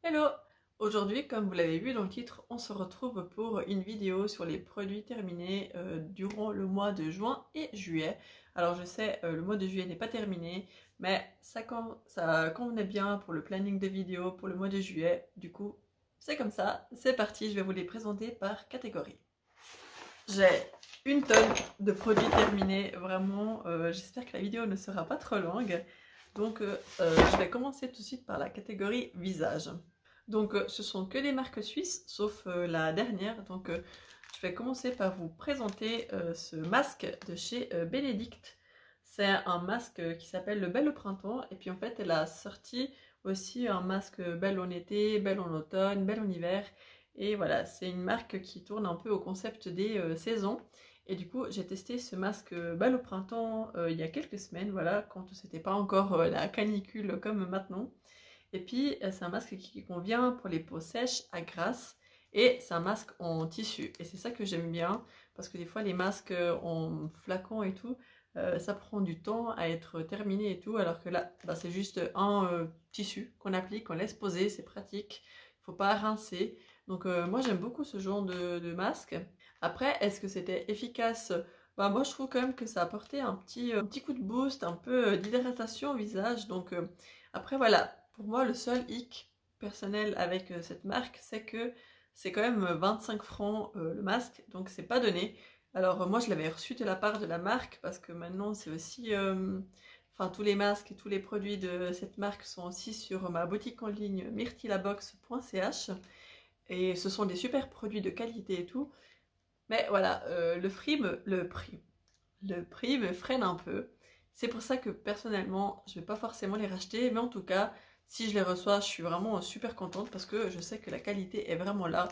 Hello! Aujourd'hui, comme vous l'avez vu dans le titre, on se retrouve pour une vidéo sur les produits terminés durant le mois de juin et juillet. Alors je sais, le mois de juillet n'est pas terminé, mais ça convenait bien pour le planning de vidéo pour le mois de juillet. Du coup, c'est comme ça, c'est parti, je vais vous les présenter par catégorie. J'ai une tonne de produits terminés, vraiment, j'espère que la vidéo ne sera pas trop longue. Donc je vais commencer tout de suite par la catégorie visage. Donc ce sont que des marques suisses, sauf la dernière. Donc je vais commencer par vous présenter ce masque de chez Benedict. C'est un masque qui s'appelle le Bel au printemps. Et puis en fait, elle a sorti aussi un masque belle en été, belle en automne, belle en hiver. Et voilà, c'est une marque qui tourne un peu au concept des saisons. Et du coup, j'ai testé ce masque belle au printemps il y a quelques semaines, voilà, quand c'était pas encore la canicule comme maintenant. Et puis, c'est un masque qui convient pour les peaux sèches à grasse. Et c'est un masque en tissu. Et c'est ça que j'aime bien. Parce que des fois, les masques en flacon et tout, ça prend du temps à être terminé et tout. Alors que là, bah, c'est juste un tissu qu'on applique, qu'on laisse poser. C'est pratique. Il ne faut pas rincer. Donc moi, j'aime beaucoup ce genre de masque. Après, est-ce que c'était efficace? Bah, moi, je trouve quand même que ça a apporté un petit coup de boost, un peu d'hydratation au visage. Donc après, voilà, pour moi, le seul hic personnel avec cette marque, c'est que c'est quand même 25 francs le masque, donc c'est pas donné. Alors moi, je l'avais reçu de la part de la marque parce que maintenant, c'est aussi... Enfin, tous les masques et tous les produits de cette marque sont aussi sur ma boutique en ligne myrtilabox.ch et ce sont des super produits de qualité et tout. Mais voilà, le prix me freine un peu. C'est pour ça que personnellement, je vais pas forcément les racheter, mais en tout cas, si je les reçois, je suis vraiment super contente parce que je sais que la qualité est vraiment là.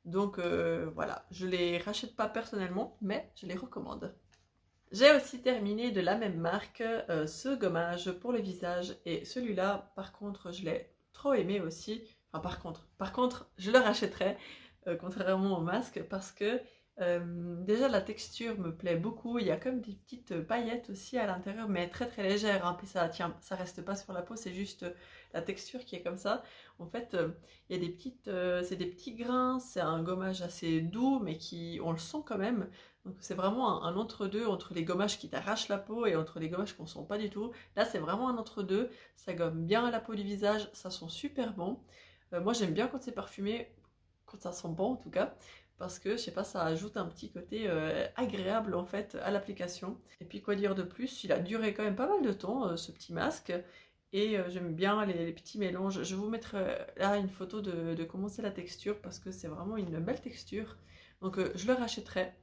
Donc voilà, je les rachète pas personnellement, mais je les recommande. J'ai aussi terminé de la même marque ce gommage pour le visage et celui-là, par contre, je l'ai trop aimé aussi. Enfin, par contre, je le rachèterai contrairement au masque parce que déjà la texture me plaît beaucoup. Il y a comme des petites paillettes aussi à l'intérieur, mais très très légères. Hein. Puis ça, tiens, ça reste pas sur la peau, c'est juste la texture qui est comme ça. En fait, il y a c'est des petits grains. C'est un gommage assez doux, mais qui, on le sent quand même. Donc c'est vraiment un entre-deux entre les gommages qui t'arrachent la peau et entre les gommages qu'on sent pas du tout. Là c'est vraiment un entre-deux, ça gomme bien la peau du visage, ça sent super bon. Moi j'aime bien quand c'est parfumé, quand ça sent bon en tout cas, parce que je sais pas, ça ajoute un petit côté agréable en fait à l'application. Et puis quoi dire de plus, il a duré quand même pas mal de temps ce petit masque. Et j'aime bien les petits mélanges. Je vous mettrai là une photo de comment c'est la texture parce que c'est vraiment une belle texture. Donc je le rachèterai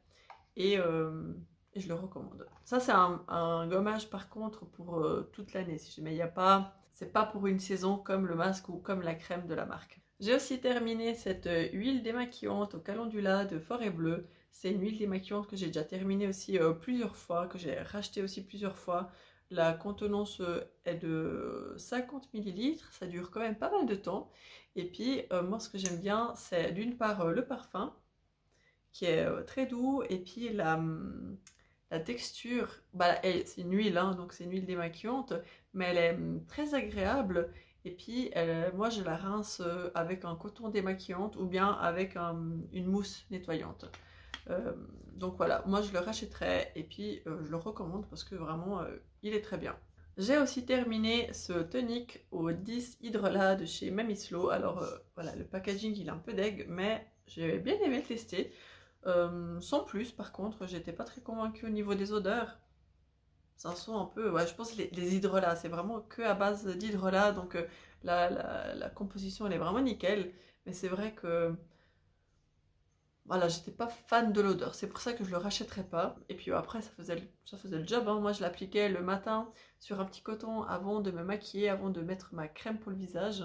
et je le recommande. Ça, c'est un gommage par contre pour toute l'année. Si jamais il n'y a pas, c'est pas pour une saison comme le masque ou comme la crème de la marque. J'ai aussi terminé cette huile démaquillante au calendula de Forêt Bleue. C'est une huile démaquillante que j'ai déjà terminée aussi plusieurs fois, que j'ai racheté aussi plusieurs fois. La contenance est de 50 millilitres, ça dure quand même pas mal de temps. Et puis, moi, ce que j'aime bien, c'est d'une part le parfum, qui est très doux, et puis la texture, bah, c'est une huile, hein, donc c'est une huile démaquillante, mais elle est très agréable, et puis moi je la rince avec un coton démaquillant ou bien avec une mousse nettoyante. Euh, donc voilà, moi je le rachèterai, et puis je le recommande parce que vraiment il est très bien. J'ai aussi terminé ce tonic au 10 hydrolat de chez Mamie Slow. Alors voilà, le packaging il est un peu deg, mais j'ai bien aimé le tester. Sans plus, par contre, j'étais pas très convaincue au niveau des odeurs. Ça sent un peu, ouais, je pense les hydrolats, c'est vraiment que à base d'hydrolats, donc la composition elle est vraiment nickel. Mais c'est vrai que voilà, j'étais pas fan de l'odeur, c'est pour ça que je le rachèterais pas. Et puis après, ça faisait le job, hein. Moi je l'appliquais le matin sur un petit coton avant de me maquiller, avant de mettre ma crème pour le visage.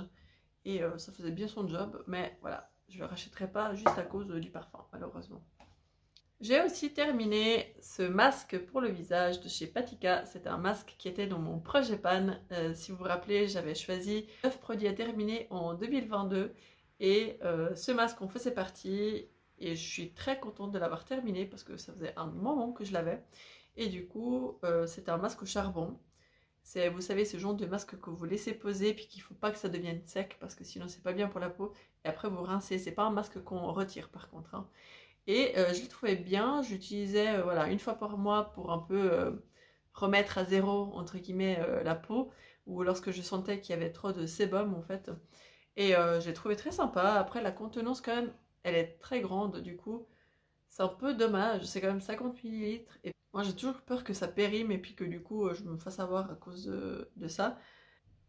Et ça faisait bien son job, mais voilà, je le rachèterai pas juste à cause du parfum, malheureusement. J'ai aussi terminé ce masque pour le visage de chez Patika. C'était un masque qui était dans mon projet pan. Si vous vous rappelez, j'avais choisi 9 produits à terminer en 2022 et ce masque en faisait partie. Et je suis très contente de l'avoir terminé parce que ça faisait un moment que je l'avais. Et du coup, c'était un masque au charbon. Vous savez, ce genre de masque que vous laissez poser puis qu'il faut pas que ça devienne sec parce que sinon c'est pas bien pour la peau. Et après vous rincez, c'est pas un masque qu'on retire par contre, hein. Et je le trouvais bien, j'utilisais voilà, une fois par mois pour un peu remettre à zéro, entre guillemets, la peau, ou lorsque je sentais qu'il y avait trop de sébum en fait. Et j'ai trouvé très sympa. Après la contenance quand même, elle est très grande du coup. C'est un peu dommage, c'est quand même 50 millilitres. Et moi j'ai toujours peur que ça périme et puis que du coup je me fasse avoir à cause de ça.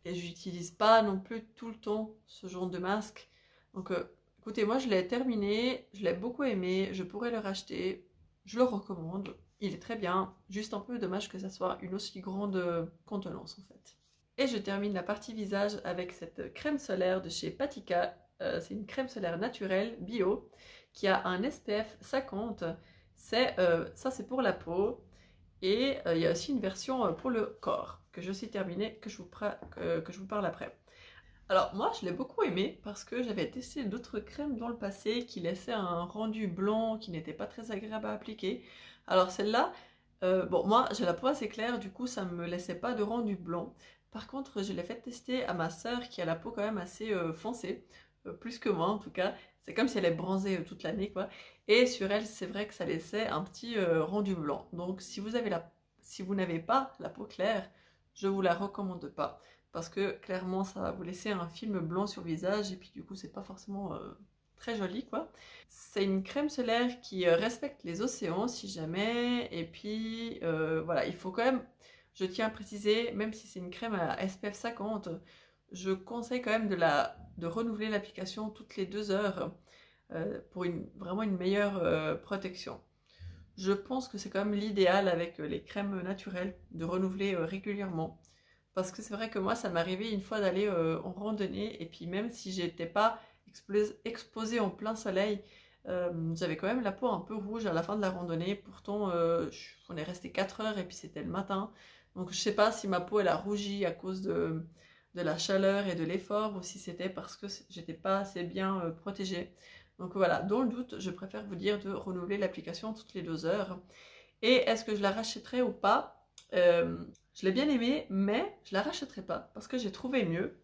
Et j'utilise pas non plus tout le temps ce genre de masque. Donc écoutez, moi je l'ai terminé, je l'ai beaucoup aimé, je pourrais le racheter, je le recommande, il est très bien, juste un peu dommage que ça soit une aussi grande contenance en fait. Et je termine la partie visage avec cette crème solaire de chez Patika. C'est une crème solaire naturelle, bio, qui a un SPF 50. Ça c'est pour la peau. Et il y a aussi une version pour le corps, que je suis terminée, que je vous parle après. Alors moi je l'ai beaucoup aimé parce que j'avais testé d'autres crèmes dans le passé qui laissaient un rendu blanc qui n'était pas très agréable à appliquer. Alors celle-là, bon moi j'ai la peau assez claire, du coup ça ne me laissait pas de rendu blanc. Par contre je l'ai fait tester à ma sœur qui a la peau quand même assez foncée, plus que moi en tout cas. C'est comme si elle est bronzée toute l'année quoi. Et sur elle c'est vrai que ça laissait un petit rendu blanc. Donc si vous n'avez pas la peau claire, je vous la recommande pas parce que clairement ça va vous laisser un film blanc sur le visage et puis du coup c'est pas forcément très joli quoi. C'est une crème solaire qui respecte les océans si jamais, et puis voilà, il faut quand même, je tiens à préciser, même si c'est une crème à SPF 50, je conseille quand même de renouveler l'application toutes les 2 heures pour vraiment une meilleure protection. Je pense que c'est quand même l'idéal avec les crèmes naturelles de renouveler régulièrement. Parce que c'est vrai que moi, ça m'arrivait une fois d'aller en randonnée, et puis même si j'étais pas exposée en plein soleil, j'avais quand même la peau un peu rouge à la fin de la randonnée. Pourtant, on est resté 4 heures et puis c'était le matin. Donc je sais pas si ma peau elle a rougi à cause de la chaleur et de l'effort, ou si c'était parce que j'étais pas assez bien protégée. Donc voilà, dans le doute, je préfère vous dire de renouveler l'application toutes les 2 heures. Et est-ce que je la rachèterai ou pas? Je l'ai bien aimée, mais je la rachèterai pas parce que j'ai trouvé mieux.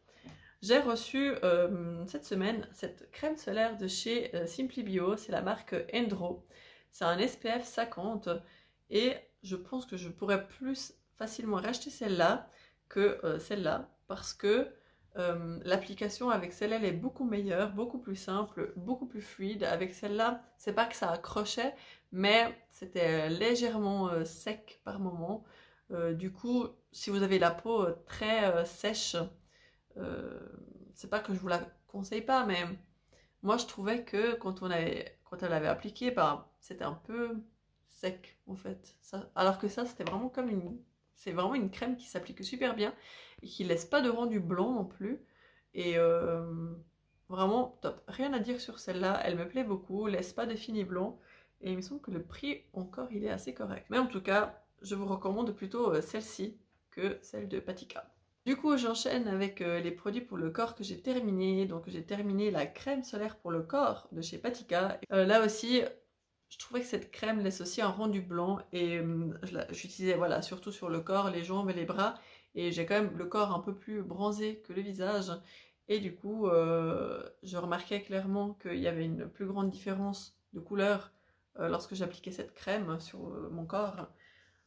J'ai reçu cette semaine cette crème solaire de chez Simply Bio, c'est la marque Endro. C'est un SPF 50 et je pense que je pourrais plus facilement racheter celle-là que celle-là parce que l'application avec celle-là elle est beaucoup meilleure, beaucoup plus simple, beaucoup plus fluide. Avec celle-là, c'est pas que ça accrochait, mais c'était légèrement sec par moment. Du coup, si vous avez la peau très sèche, euh, c'est pas que je vous la conseille pas, mais moi je trouvais que quand elle avait appliqué, bah, c'était un peu sec en fait. Alors que ça, c'est vraiment une crème qui s'applique super bien et qui laisse pas de rendu blanc non plus. Et vraiment top. Rien à dire sur celle-là, elle me plaît beaucoup, laisse pas de fini blanc. Et il me semble que le prix encore il est assez correct. Mais en tout cas, je vous recommande plutôt celle-ci que celle de Patika. Du coup, j'enchaîne avec les produits pour le corps que j'ai terminé. Donc, j'ai terminé la crème solaire pour le corps de chez Patika. Là aussi, je trouvais que cette crème laisse aussi un rendu blanc et j'utilisais voilà, surtout sur le corps, les jambes et les bras. Et j'ai quand même le corps un peu plus bronzé que le visage. Et du coup, je remarquais clairement qu'il y avait une plus grande différence de couleur lorsque j'appliquais cette crème sur mon corps.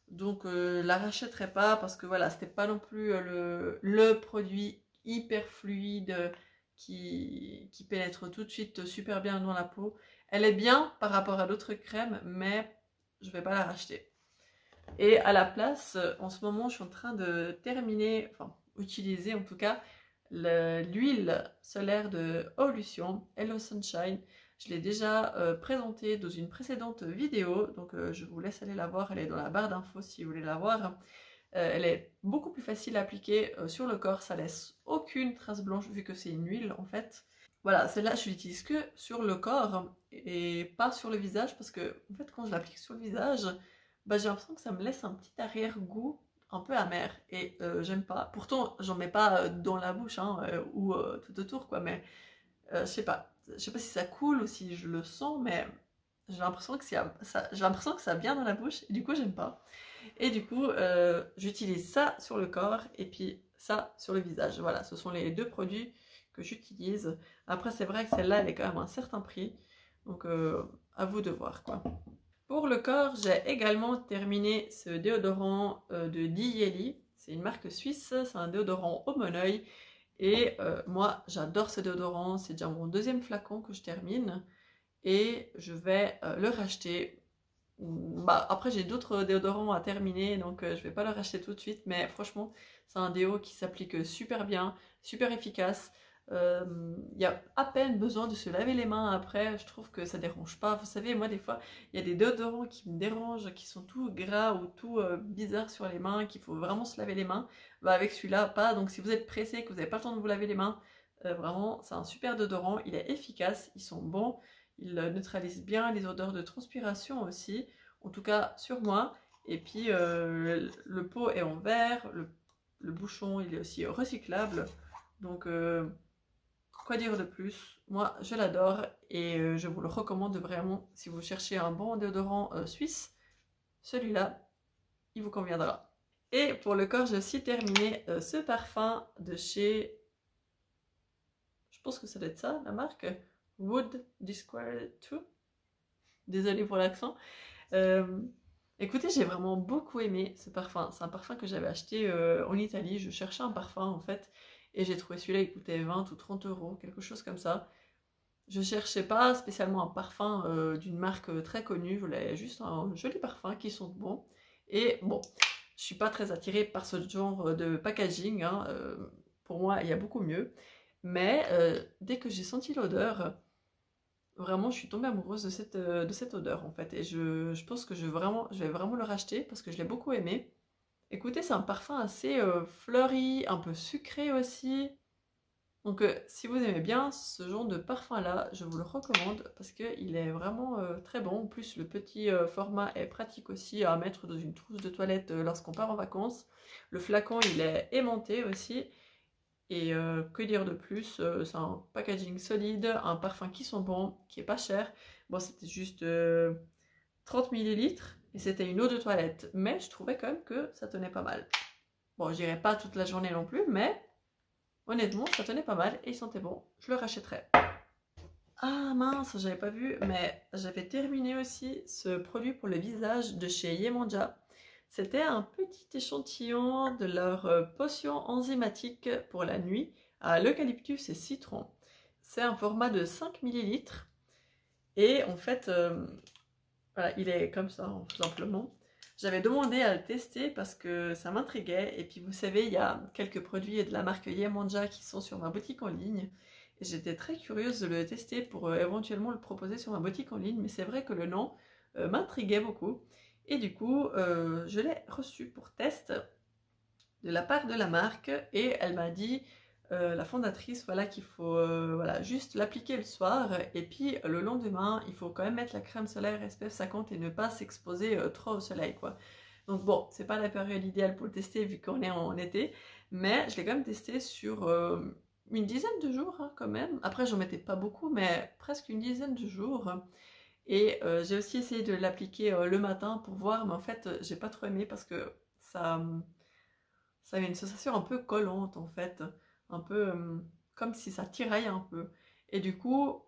Donc la rachèterai pas parce que voilà, c'était pas non plus le produit hyper fluide qui pénètre tout de suite super bien dans la peau. Elle est bien par rapport à d'autres crèmes, mais je vais pas la racheter. Et à la place, en ce moment, je suis en train de terminer, enfin utiliser en tout cas, l'huile solaire de Evolution, Hello Sunshine. Je l'ai déjà présentée dans une précédente vidéo, donc je vous laisse aller la voir, elle est dans la barre d'infos si vous voulez la voir. Elle est beaucoup plus facile à appliquer sur le corps, ça laisse aucune trace blanche vu que c'est une huile en fait. Voilà, celle-là je l'utilise que sur le corps et pas sur le visage parce que en fait quand je l'applique sur le visage, bah, j'ai l'impression que ça me laisse un petit arrière-goût un peu amer et j'aime pas. Pourtant j'en mets pas dans la bouche hein, ou tout autour quoi, mais je sais pas. Je sais pas si ça coule ou si je le sens, mais j'ai l'impression que ça vient dans la bouche et du coup j'aime pas. Et du coup, j'utilise ça sur le corps et puis ça sur le visage. Voilà, ce sont les deux produits que j'utilise. Après, c'est vrai que celle-là, elle est quand même à un certain prix. Donc, à vous de voir, quoi. Pour le corps, j'ai également terminé ce déodorant de Dieli. C'est une marque suisse, c'est un déodorant au monoeil. Et moi, j'adore ce déodorant. C'est déjà mon deuxième flacon que je termine. Et je vais le racheter. Bah, après, j'ai d'autres déodorants à terminer, donc je vais pas le racheter tout de suite. Mais franchement, c'est un déo qui s'applique super bien, super efficace. Il y a à peine besoin de se laver les mains après. Je trouve que ça dérange pas. Vous savez, moi, des fois, il y a des déodorants qui me dérangent, qui sont tout gras ou tout bizarres sur les mains, qu'il faut vraiment se laver les mains. Bah, avec celui-là, pas. Donc, si vous êtes pressé, que vous n'avez pas le temps de vous laver les mains, vraiment, c'est un super déodorant. Il est efficace, ils sont bons. Il neutralise bien les odeurs de transpiration aussi, en tout cas sur moi. Et puis le pot est en verre, le bouchon il est aussi recyclable. Donc quoi dire de plus? Moi je l'adore et je vous le recommande vraiment si vous cherchez un bon déodorant suisse. Celui-là, il vous conviendra. Et pour le corps, j'ai aussi terminé ce parfum de chez... Je pense que ça doit être ça, la marque. Wood Disquare 2. Désolée pour l'accent. Écoutez, j'ai vraiment beaucoup aimé ce parfum. C'est un parfum que j'avais acheté en Italie. Je cherchais un parfum en fait. Et j'ai trouvé celui-là, il coûtait 20 ou 30 euros, quelque chose comme ça. Je cherchais pas spécialement un parfum d'une marque très connue. Je voulais juste un joli parfum qui sente bon. Et bon, je suis pas très attirée par ce genre de packaging. Hein. Pour moi, il y a beaucoup mieux. Mais dès que j'ai senti l'odeur, vraiment, je suis tombée amoureuse de cette odeur en fait. Et je pense que je vais vraiment le racheter parce que je l'ai beaucoup aimé. Écoutez, c'est un parfum assez fleuri, un peu sucré aussi. Donc si vous aimez bien ce genre de parfum là, je vous le recommande parce qu'il est vraiment très bon. En plus, le petit format est pratique aussi à mettre dans une trousse de toilette lorsqu'on part en vacances. Le flacon, il est aimanté aussi. Et que dire de plus, c'est un packaging solide, un parfum qui sent bon, qui est pas cher. Bon, c'était juste 30 millilitres et c'était une eau de toilette. Mais je trouvais quand même que ça tenait pas mal. Bon, j'irai pas toute la journée non plus, mais honnêtement, ça tenait pas mal et il sentait bon. Je le rachèterai. Ah mince, j'avais pas vu, mais j'avais terminé aussi ce produit pour le visage de chez Yemanja. C'était un petit échantillon de leur potion enzymatique pour la nuit à l'eucalyptus et citron. C'est un format de 5 millilitres et en fait, voilà, il est comme ça, tout simplement. J'avais demandé à le tester parce que ça m'intriguait et puis vous savez, il y a quelques produits de la marque Yemanja qui sont sur ma boutique en ligne. J'étais très curieuse de le tester pour éventuellement le proposer sur ma boutique en ligne, mais c'est vrai que le nom m'intriguait beaucoup. Et du coup, je l'ai reçu pour test de la part de la marque et elle m'a dit, la fondatrice, voilà, qu'il faut voilà, juste l'appliquer le soir et puis le lendemain, il faut quand même mettre la crème solaire SPF 50 et ne pas s'exposer trop au soleil, quoi. Donc bon, c'est pas la période idéale pour le tester vu qu'on est en été, mais je l'ai quand même testé sur une dizaine de jours hein, quand même. Après, j'en mettais pas beaucoup, mais presque une dizaine de jours. Et j'ai aussi essayé de l'appliquer le matin pour voir, mais en fait, j'ai pas trop aimé parce que ça avait une sensation un peu collante en fait, un peu comme si ça tiraille un peu. Et du coup,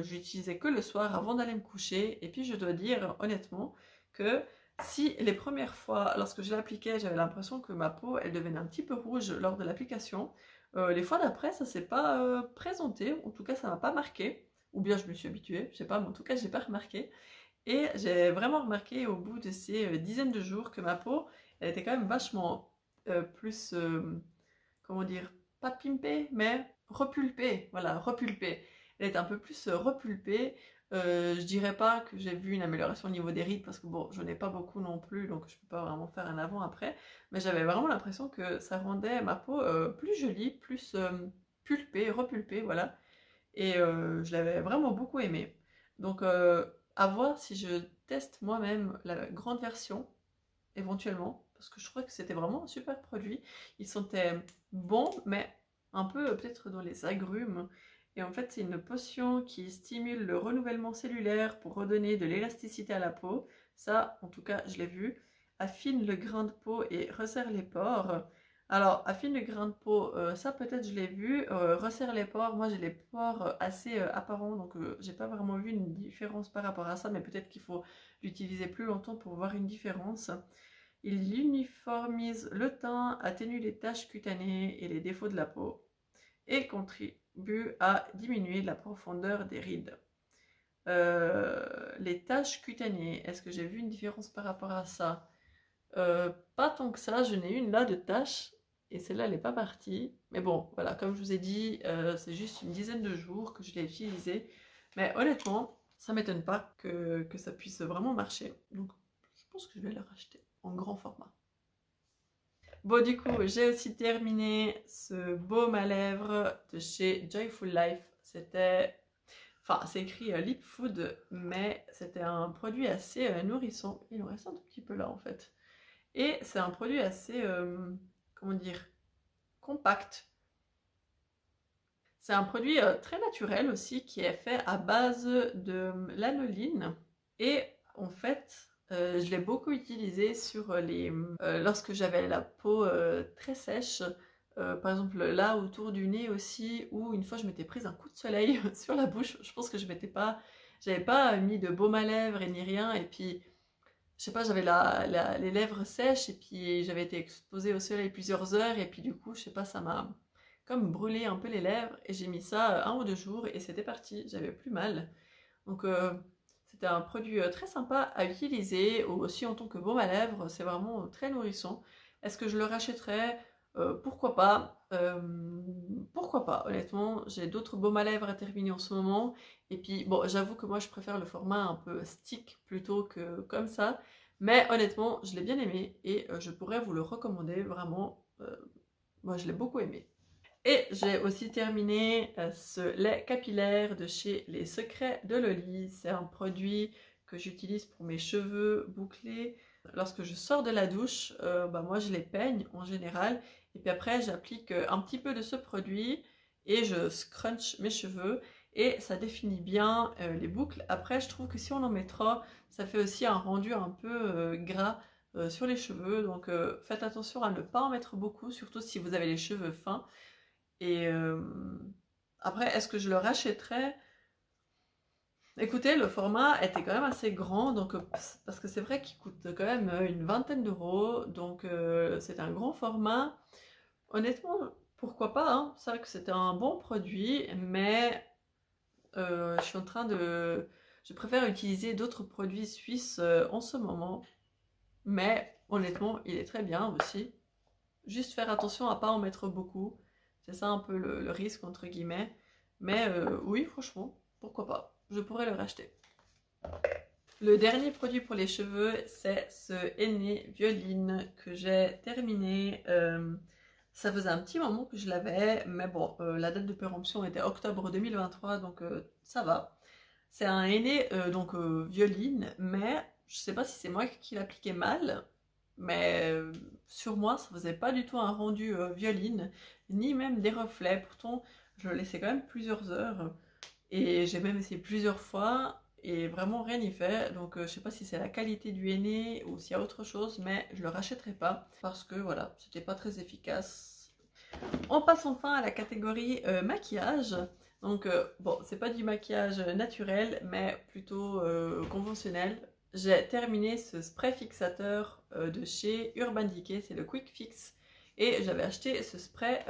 j'utilisais que le soir avant d'aller me coucher. Et puis, je dois dire honnêtement que si les premières fois, lorsque je l'appliquais, j'avais l'impression que ma peau, elle devenait un petit peu rouge lors de l'application, les fois d'après, ça s'est pas présenté, en tout cas, ça m'a pas marqué, ou bien je me suis habituée, je sais pas, mais en tout cas, j'ai pas remarqué. Et j'ai vraiment remarqué au bout de ces dizaines de jours que ma peau, elle était quand même vachement plus, comment dire, pas pimpée, mais repulpée, voilà, repulpée. Elle était un peu plus repulpée. Je dirais pas que j'ai vu une amélioration au niveau des rides parce que bon, je n'ai pas beaucoup non plus, donc je peux pas vraiment faire un avant-après. Mais j'avais vraiment l'impression que ça rendait ma peau plus jolie, plus pulpée, repulpée, voilà. Et je l'avais vraiment beaucoup aimé. Donc à voir si je teste moi-même la grande version, éventuellement, parce que je crois que c'était vraiment un super produit. Il sentait bon, mais un peu peut-être dans les agrumes. Et en fait, c'est une potion qui stimule le renouvellement cellulaire pour redonner de l'élasticité à la peau. Ça, en tout cas, je l'ai vu. affine le grain de peau et resserre les pores. Alors, affine le grain de peau, ça peut-être je l'ai vu. Resserre les pores, moi j'ai les pores assez apparents, donc j'ai pas vraiment vu une différence par rapport à ça, mais peut-être qu'il faut l'utiliser plus longtemps pour voir une différence. Il uniformise le teint, atténue les taches cutanées et les défauts de la peau, et contribue à diminuer la profondeur des rides. Les taches cutanées, est-ce que j'ai vu une différence par rapport à ça? Pas tant que ça, je n'ai une là de taches et celle-là elle n'est pas partie. Mais bon, voilà, comme je vous ai dit, c'est juste une dizaine de jours que je l'ai utilisé. Mais honnêtement, ça m'étonne pas que ça puisse vraiment marcher. Donc je pense que je vais la racheter en grand format. Bon, du coup, j'ai aussi terminé ce baume à lèvres de chez Joyful Life. C'était... Enfin, c'est écrit Lip Food, mais c'était un produit assez nourrissant. Il en reste un tout petit peu là, en fait. Et c'est un produit assez, comment dire, compact. C'est un produit très naturel aussi, qui est fait à base de lanoline. Et en fait, je l'ai beaucoup utilisé sur lorsque j'avais la peau très sèche. Par exemple là autour du nez aussi, où une fois je m'étais prise un coup de soleil sur la bouche. Je pense que j'avais pas mis de baume à lèvres et ni rien. Et puis, je sais pas, j'avais les lèvres sèches et puis j'avais été exposée au soleil plusieurs heures. Et puis du coup, je sais pas, ça m'a comme brûlé un peu les lèvres. Et j'ai mis ça 1 ou 2 jours et c'était parti. J'avais plus mal. Donc c'était un produit très sympa à utiliser, aussi en tant que baume à lèvres, c'est vraiment très nourrissant. Est-ce que je le rachèterais? Pourquoi pas? Pourquoi pas, honnêtement, j'ai d'autres baumes à lèvres à terminer en ce moment. Et puis, bon, j'avoue que moi je préfère le format un peu stick plutôt que comme ça. Mais honnêtement, je l'ai bien aimé et je pourrais vous le recommander, vraiment. Moi je l'ai beaucoup aimé. Et j'ai aussi terminé ce lait capillaire de chez Les Secrets de Loli. C'est un produit que j'utilise pour mes cheveux bouclés. Lorsque je sors de la douche, moi je les peigne en général. Et puis après j'applique un petit peu de ce produit et je scrunch mes cheveux. Et ça définit bien les boucles. Après je trouve que si on en met trop, ça fait aussi un rendu un peu gras sur les cheveux. Donc faites attention à ne pas en mettre beaucoup, surtout si vous avez les cheveux fins. Et après, est-ce que je le rachèterais? Écoutez, le format était quand même assez grand, donc parce que c'est vrai qu'il coûte quand même une vingtaine d'euros, donc c'est un grand format. Honnêtement, pourquoi pas, hein. C'est vrai que c'était un bon produit, mais je suis en train de... Je préfère utiliser d'autres produits suisses en ce moment, mais honnêtement, il est très bien aussi. Juste faire attention à pas en mettre beaucoup. C'est ça un peu le risque, entre guillemets. Mais oui, franchement, pourquoi pas. Je pourrais le racheter. Le dernier produit pour les cheveux, c'est ce Henné Violine que j'ai terminé. Ça faisait un petit moment que je l'avais, mais bon, la date de péremption était octobre 2023, donc ça va. C'est un henné violine, mais je sais pas si c'est moi qui l'appliquais mal, mais sur moi ça faisait pas du tout un rendu violine, ni même des reflets. Pourtant je le laissais quand même plusieurs heures et j'ai même essayé plusieurs fois et vraiment rien n'y fait. Donc je sais pas si c'est la qualité du henné ou s'il y a autre chose, mais je le rachèterai pas parce que voilà, c'était pas très efficace. On passe enfin à la catégorie maquillage. Donc bon, c'est pas du maquillage naturel, mais plutôt conventionnel. J'ai terminé ce spray fixateur de chez Urban Decay, c'est le Quick Fix. Et j'avais acheté ce spray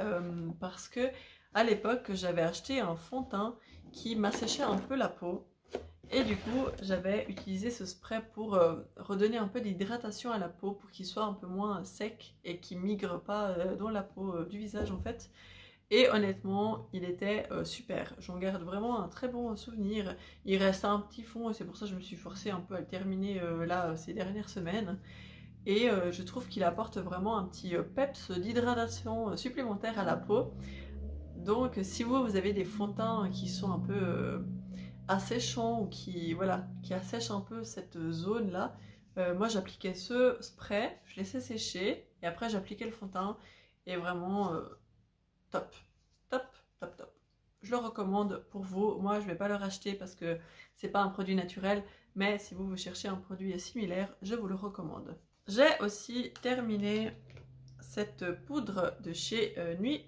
parce que à l'époque j'avais acheté un fond de teint qui m'asséchait un peu la peau. Et du coup, j'avais utilisé ce spray pour redonner un peu d'hydratation à la peau, pour qu'il soit un peu moins sec et qu'il migre pas dans la peau du visage en fait. Et honnêtement, il était super. J'en garde vraiment un très bon souvenir. Il reste un petit fond et c'est pour ça que je me suis forcée un peu à le terminer là ces dernières semaines. Et je trouve qu'il apporte vraiment un petit peps d'hydratation supplémentaire à la peau. Donc si vous avez des fonds de teint qui sont un peu asséchants ou qui assèchent un peu cette zone là, moi j'appliquais ce spray, je laissais sécher et après j'appliquais le fond de teint et vraiment top, top, top, top. Je le recommande pour vous. Moi je vais pas le racheter parce que c'est pas un produit naturel, mais si vous cherchez un produit similaire, je vous le recommande. J'ai aussi terminé cette poudre de chez Nuit.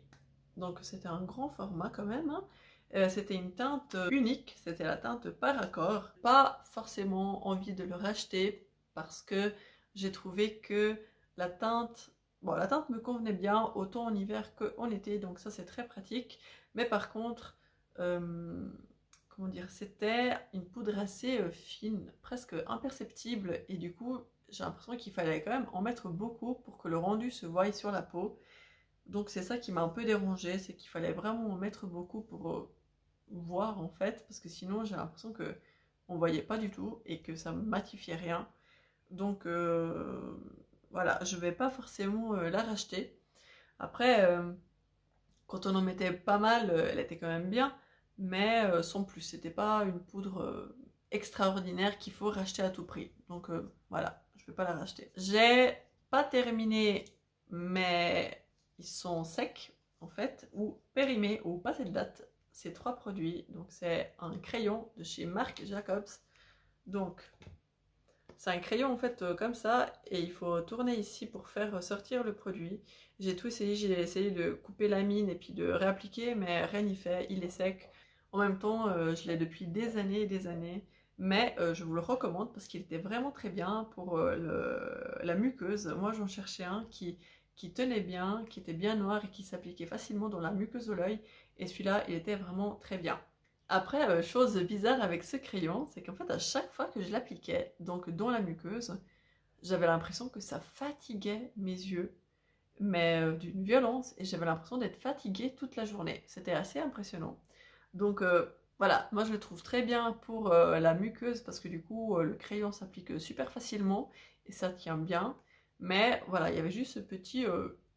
Donc c'était un grand format quand même, hein. C'était une teinte unique, c'était la teinte Paracor. Pas forcément envie de le racheter parce que j'ai trouvé que la teinte, bon, la teinte me convenait bien autant en hiver qu'en été, donc ça c'est très pratique. Mais par contre, comment dire, c'était une poudre assez fine, presque imperceptible, et du coup j'ai l'impression qu'il fallait quand même en mettre beaucoup pour que le rendu se voie sur la peau. Donc c'est ça qui m'a un peu dérangée, c'est qu'il fallait vraiment en mettre beaucoup pour voir en fait, parce que sinon j'ai l'impression que on voyait pas du tout et que ça matifiait rien. Donc voilà, je vais pas forcément la racheter. Après, quand on en mettait pas mal, elle était quand même bien, mais sans plus. C'était pas une poudre extraordinaire qu'il faut racheter à tout prix. Donc voilà, je vais pas la racheter. J'ai pas terminé, mais ils sont secs en fait, ou périmés, ou passés de date. Ces trois produits. Donc c'est un crayon de chez Marc Jacobs. Donc c'est un crayon en fait comme ça, et il faut tourner ici pour faire sortir le produit. J'ai tout essayé, j'ai essayé de couper la mine et puis de réappliquer, mais rien n'y fait, il est sec. En même temps, je l'ai depuis des années et des années, mais je vous le recommande parce qu'il était vraiment très bien pour la muqueuse. Moi j'en cherchais un qui tenait bien, qui était bien noir et qui s'appliquait facilement dans la muqueuse de l'œil, et celui-là il était vraiment très bien. Après, chose bizarre avec ce crayon, c'est qu'en fait, à chaque fois que je l'appliquais, donc dans la muqueuse, j'avais l'impression que ça fatiguait mes yeux, mais d'une violence, et j'avais l'impression d'être fatiguée toute la journée. C'était assez impressionnant. Donc voilà, moi je le trouve très bien pour la muqueuse, parce que du coup, le crayon s'applique super facilement, et ça tient bien. Mais voilà, il y avait juste ce petit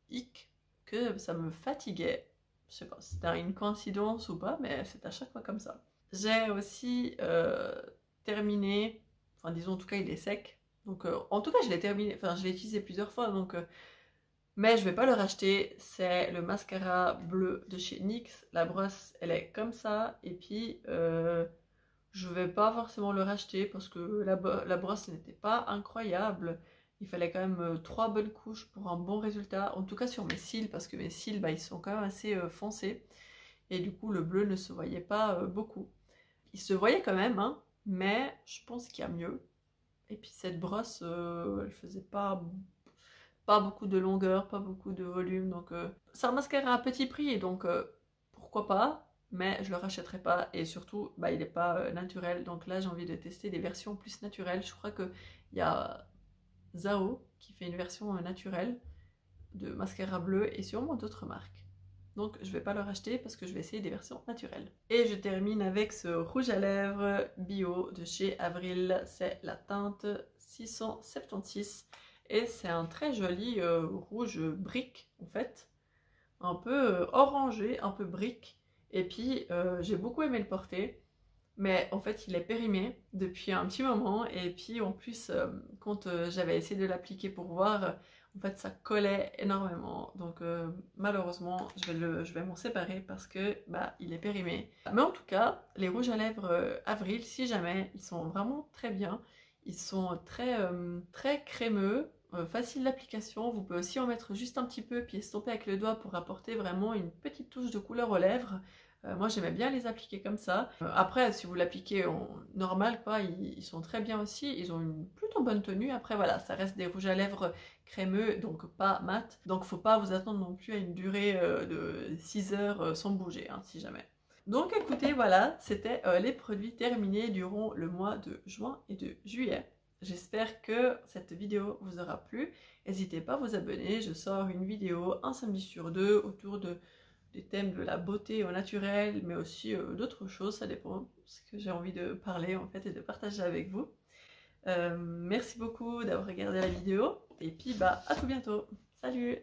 hic que ça me fatiguait. Je sais pas si c'était une coïncidence ou pas, mais c'est à chaque fois comme ça. J'ai aussi terminé, enfin disons en tout cas il est sec. Donc en tout cas je l'ai terminé, enfin je l'ai utilisé plusieurs fois, donc mais je vais pas le racheter. C'est le mascara bleu de chez NYX. La brosse elle est comme ça, et puis je vais pas forcément le racheter parce que la brosse n'était pas incroyable. Il fallait quand même 3 bonnes couches pour un bon résultat, en tout cas sur mes cils, parce que mes cils bah, ils sont quand même assez foncés, et du coup le bleu ne se voyait pas beaucoup. Il se voyait quand même, hein, mais je pense qu'il y a mieux. Et puis cette brosse, elle faisait pas beaucoup de longueur, pas beaucoup de volume, donc c'est un mascara à petit prix, et donc pourquoi pas, mais je le rachèterai pas, et surtout bah, il n'est pas naturel, donc là j'ai envie de tester des versions plus naturelles. Je crois qu'il y a Zao qui fait une version naturelle de mascara bleu, et sûrement d'autres marques. Donc je vais pas le racheter parce que je vais essayer des versions naturelles. Et je termine avec ce rouge à lèvres bio de chez Avril. C'est la teinte 676. Et c'est un très joli rouge brique en fait. Un peu orangé, un peu brique. Et puis j'ai beaucoup aimé le porter. Mais en fait il est périmé depuis un petit moment, et puis en plus quand j'avais essayé de l'appliquer pour voir, en fait ça collait énormément, donc malheureusement je vais m'en séparer parce que bah il est périmé. Mais en tout cas les rouges à lèvres Avril, si jamais, ils sont vraiment très bien, ils sont très crémeux, facile d'application. Vous pouvez aussi en mettre juste un petit peu puis estomper avec le doigt pour apporter vraiment une petite touche de couleur aux lèvres. Moi j'aimais bien les appliquer comme ça. Après si vous l'appliquez en normal quoi, ils sont très bien aussi, ils ont une plutôt bonne tenue. Après voilà, ça reste des rouges à lèvres crémeux, donc pas mat. Donc faut pas vous attendre non plus à une durée de 6 heures sans bouger, hein, si jamais. Donc écoutez, voilà, c'était les produits terminés durant le mois de juin et de juillet. J'espère que cette vidéo vous aura plu. N'hésitez pas à vous abonner, je sors une vidéo un samedi sur deux autour des thèmes de la beauté au naturel, mais aussi d'autres choses, ça dépend de ce que j'ai envie de parler en fait et de partager avec vous. Merci beaucoup d'avoir regardé la vidéo, et puis bah à tout bientôt. Salut!